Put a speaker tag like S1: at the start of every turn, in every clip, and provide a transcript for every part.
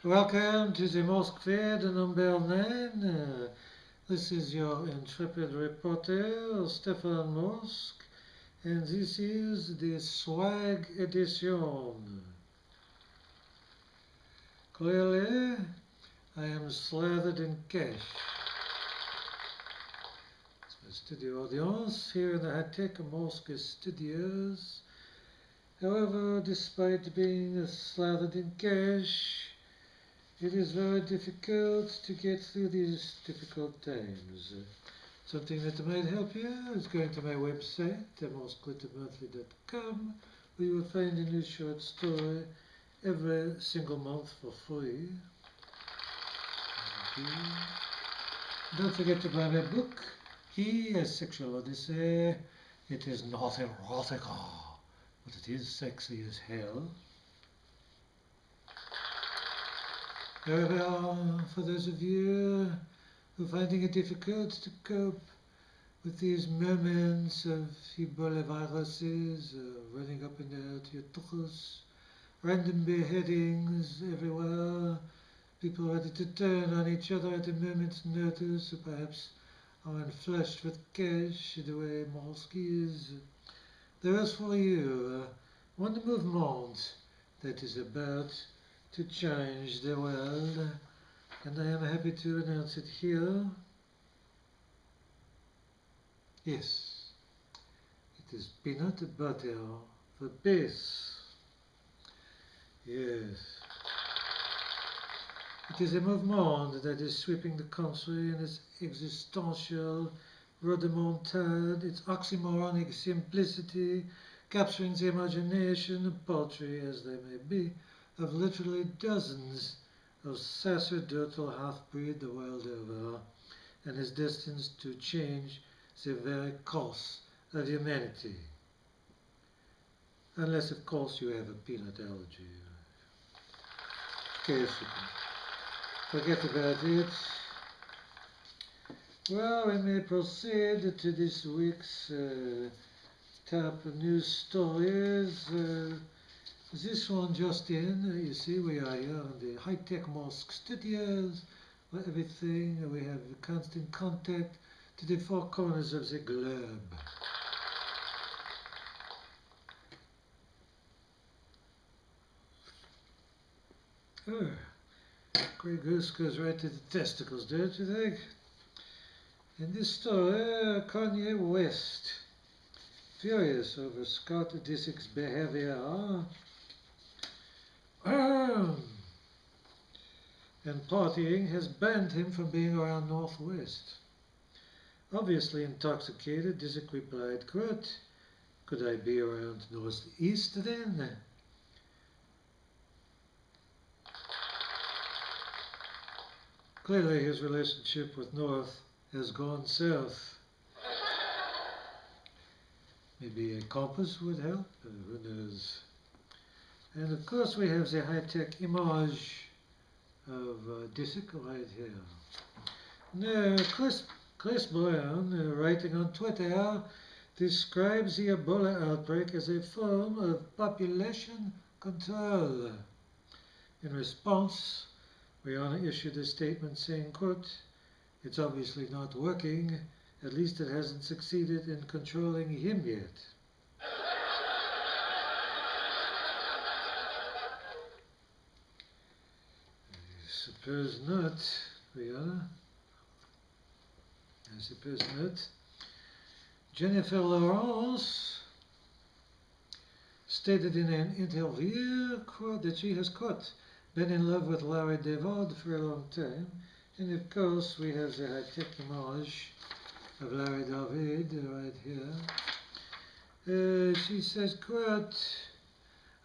S1: Welcome to the Morsk Feed number 9. This is your intrepid reporter, Stefan Morsk, and this is the swag edition. Clearly, I am slathered in cash. It's my studio audience here in the high-tech Morsk studios. However, despite being slathered in cash, it is very difficult to get through these difficult times. Something that might help you is going to my website, morskglittermonthly.com, where you will find a new short story every single month for free. Don't forget to buy my book, He, a Sexual Odyssey. It is not erotica, but it is sexy as hell. However, for those of you who are finding it difficult to cope with these moments of Ebola viruses running up and down to your tuchus, random beheadings everywhere, people ready to turn on each other at a moment's notice, who perhaps aren't flushed with cash the way Morsk is, there is for you one movement that is about to change the world, and I am happy to announce it here. Yes, it is peanut butter for peace. Yes. It is a movement that is sweeping the country in its existential rhodomontade, its oxymoronic simplicity, capturing the imagination, paltry as they may be, of literally dozens of sacerdotal half-breeds the world over, and is destined to change the very course of humanity. Unless, of course, you have a peanut allergy. Okay, forget about it. Well, we may proceed to this week's top news stories. This one just in, you see, we are here in the high-tech Morsk studios, where everything, we have constant contact to the four corners of the globe. Oh, Grey Goose goes right to the testicles, don't you think? In this story, Kanye West, furious over Scott Disick's behavior, and partying, has banned him from being around Northwest. Obviously intoxicated, Disick replied, quote, "Could I be around Northeast then?" Clearly his relationship with North has gone south. Maybe a compass would help, who knows. And of course we have the high-tech image of Disick right here. Now, Chris Brown, writing on Twitter, describes the Ebola outbreak as a form of population control. In response, Rihanna issued a statement saying, quote, "It's obviously not working, at least it hasn't succeeded in controlling him yet." I suppose not, Rihanna. I suppose not. Jennifer Lawrence stated in an interview, quote, that she has, quote, "been in love with Larry David for a long time." And of course we have the high-tech image of Larry David right here. She says, quote,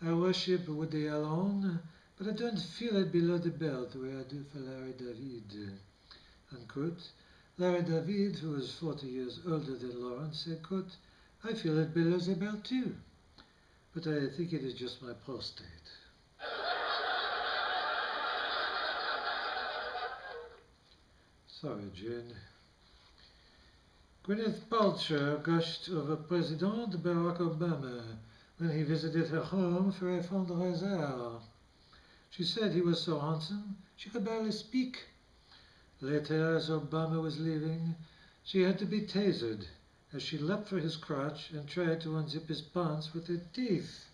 S1: "I worship Woody Allen, but I don't feel it below the belt the way I do for Larry David," unquote. Larry David, who was 40 years older than Lawrence, said, quote, "I feel it below the belt too, but I think it is just my prostate." Sorry, Jen. Gwyneth Paltrow gushed over President Barack Obama when he visited her home for a fundraiser. She said he was so handsome she could barely speak. Later, as Obama was leaving, she had to be tasered as she leapt for his crotch and tried to unzip his pants with her teeth.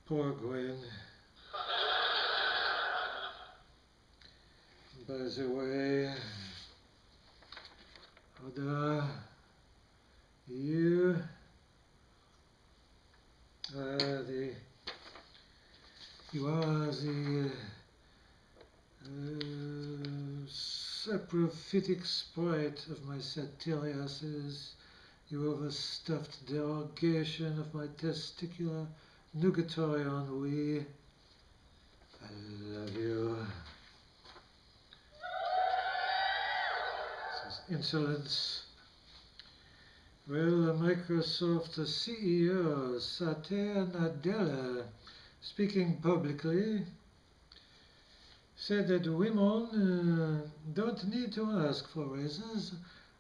S1: Poor Gwen. By the way, Oda, you are the saprophytic sprite of my Satiriases. You overstuffed derogation of my testicular nugatory ennui. I love you. This is insolence. Well, Microsoft CEO Satya Nadella, speaking publicly, said that women don't need to ask for raises,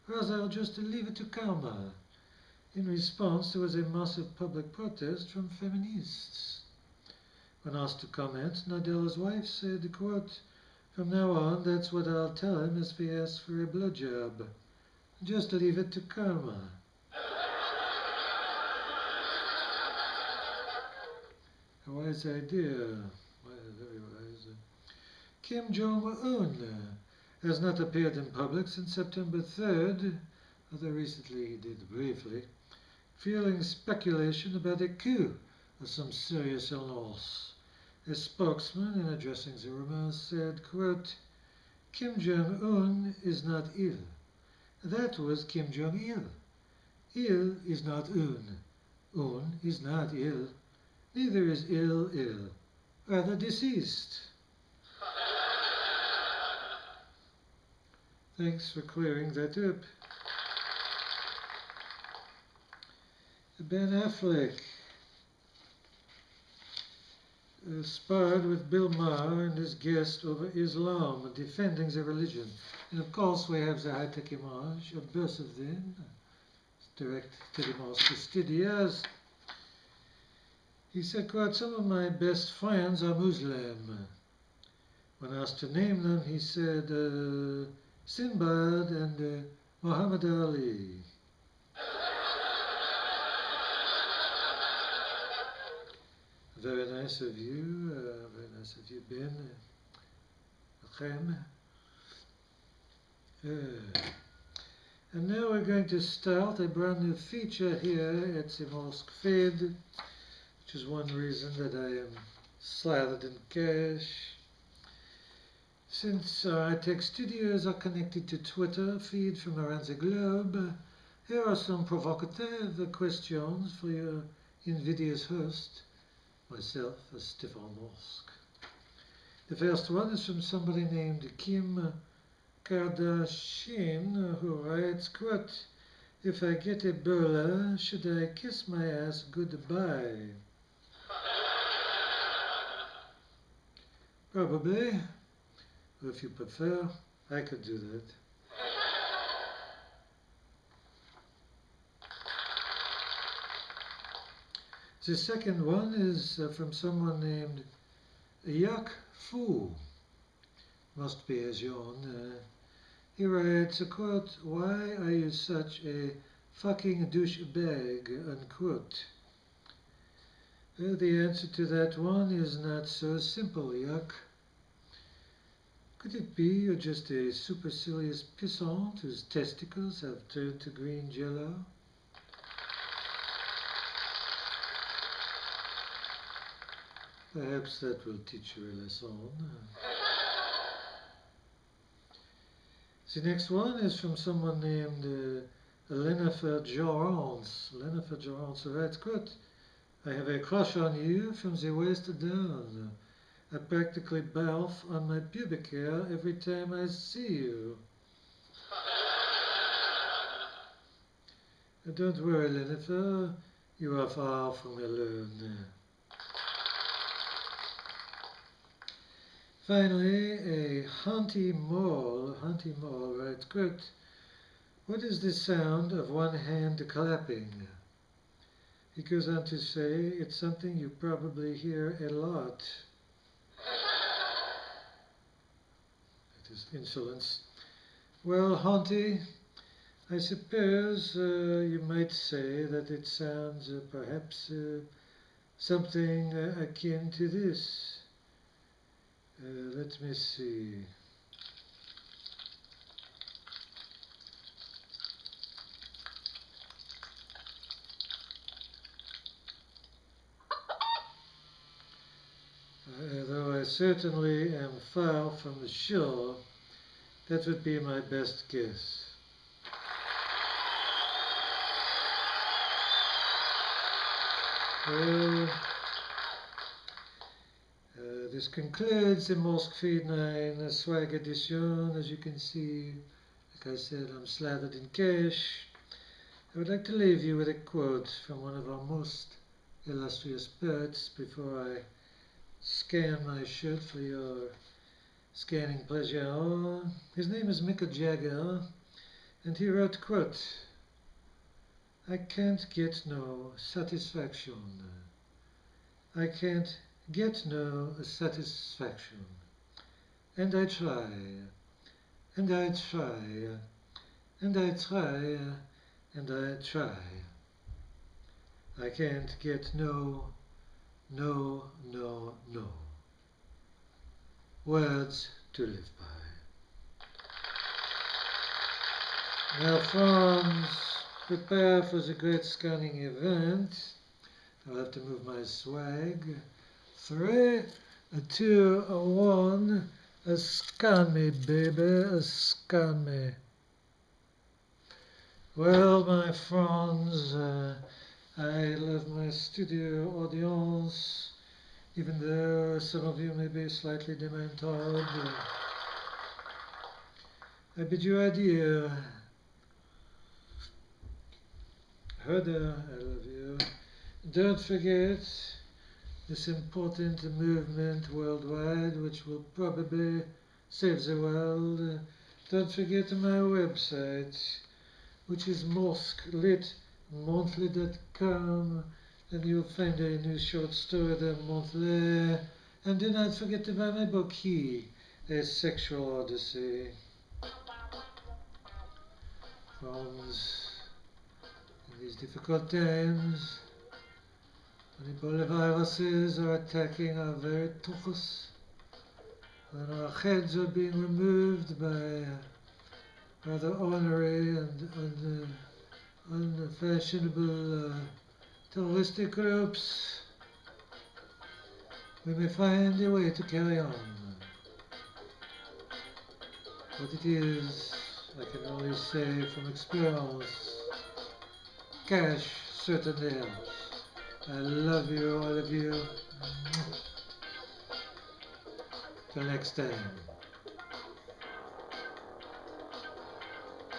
S1: rather just leave it to karma. In response, there was a massive public protest from feminists. When asked to comment, Nadella's wife said, quote, "From now on, that's what I'll tell him if he asks for a blowjob. Just leave it to karma." A wise idea. Very wise. Kim Jong-un has not appeared in public since September 3rd, although recently he did briefly, fueling speculation about a coup of some serious illness. A spokesman, in addressing the rumors, said, quote, "Kim Jong-un is not ill. That was Kim Jong-il. Il is not Un. Un is not ill. Neither is ill, rather deceased." Thanks for clearing that up. Ben Affleck sparred with Bill Maher and his guest over Islam, defending the religion. And of course we have the high-tech image of both of them, direct to the Morsk Studios. He said, quote, "Some of my best friends are Muslim." When asked to name them, he said, Sinbad and Muhammad Ali. Very nice of you, Ben. And now we're going to start a brand new feature here at the Morsk Feed, which is one reason that I am slathered in cash. Since our high-tech studios are connected to Twitter feed from around the globe, here are some provocative questions for your invidious host, myself, Stefan Morsk. The first one is from somebody named Kim Kardashian, who writes, quote, "If I get Ebola, should I kiss my ass goodbye?" Probably. Or if you prefer, I could do that. The second one is from someone named Yak Fu. Must be Asian. He writes, a quote, "Why are you such a fucking douchebag?" unquote. The answer to that one is not so simple, Yak. Could it be you're just a supercilious pissant whose testicles have turned to green jello? Perhaps that will teach you a lesson. The next one is from someone named Lennifer Jorans. Lennifer Jorans writes, quote, "I have a crush on you from the waist down. I practically barf on my pubic hair every time I see you." Don't worry, Lennifer, you are far from alone. Finally, a Hunty Mole writes, quote, "What is the sound of one hand clapping?" He goes on to say, it's something you probably hear a lot. It is insolence. Well, Haunty, I suppose you might say that it sounds perhaps something akin to this. Let me see. Though I certainly am far from the shore, that would be my best guess. Well, this concludes the Morsk Feed 9 swag edition. As you can see, like I said, I'm slathered in cash. I would like to leave you with a quote from one of our most illustrious poets before I scan my shirt for your scanning pleasure. His name is Mick Jagger, and he wrote, quote, I can't get no satisfaction. I can't get no satisfaction. And I try, and I try, and I try, and I try. I can't get no. Words to live by. Now, friends, prepare for the great scanning event. I'll have to move my swag. 3, 2, 1. Scan me, baby, scan me. Well, my friends, I love my studio audience, even though some of you may be slightly demented. I bid you adieu. Hoda, I love you. Don't forget this important movement worldwide, which will probably save the world. Don't forget my website, which is morskLitMonthly.com, and you'll find a new short story there monthly. And do not forget to buy my book, A Sexual Odyssey. Friends, in these difficult times, when Ebola viruses are attacking our very tuchus, when our heads are being removed by rather ornery and unfashionable terroristic groups, we may find a way to carry on. What it is, I can only say from experience, cash certainly helps. I love you, all of you. Till next time.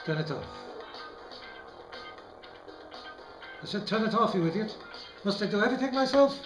S1: Turn it off. I said turn it off, you idiot. Must I do everything myself?